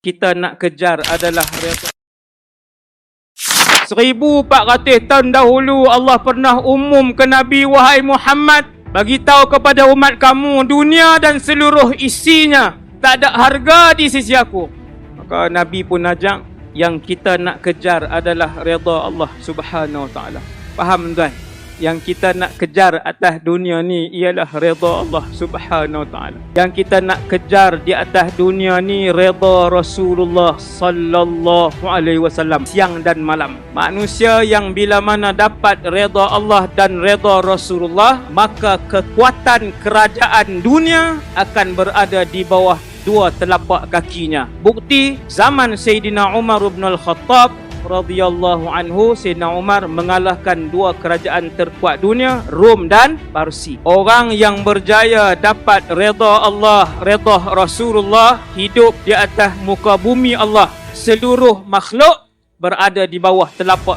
kita nak kejar adalah redha. 1400 tahun dahulu Allah pernah umum ke Nabi, wahai Muhammad, bagi tahu kepada umat kamu, dunia dan seluruh isinya tak ada harga di sisi aku. Maka Nabi pun ajak, yang kita nak kejar adalah redha Allah Subhanahu Wa Taala. Faham tuan? Yang kita nak kejar atas dunia ni ialah redha Allah Subhanahu Wa Taala. Yang kita nak kejar di atas dunia ni redha Rasulullah sallallahu alaihi wasallam siang dan malam. Manusia yang bila mana dapat redha Allah dan redha Rasulullah, maka kekuatan kerajaan dunia akan berada di bawah dua telapak kakinya. Bukti zaman Sayyidina Umar bin Al-Khattab radhiyallahu anhu, Sayyidina Umar mengalahkan dua kerajaan terkuat dunia, Rom dan Parsi. Orang yang berjaya dapat redha Allah, redha Rasulullah, hidup di atas muka bumi Allah. Seluruh makhluk berada di bawah telapak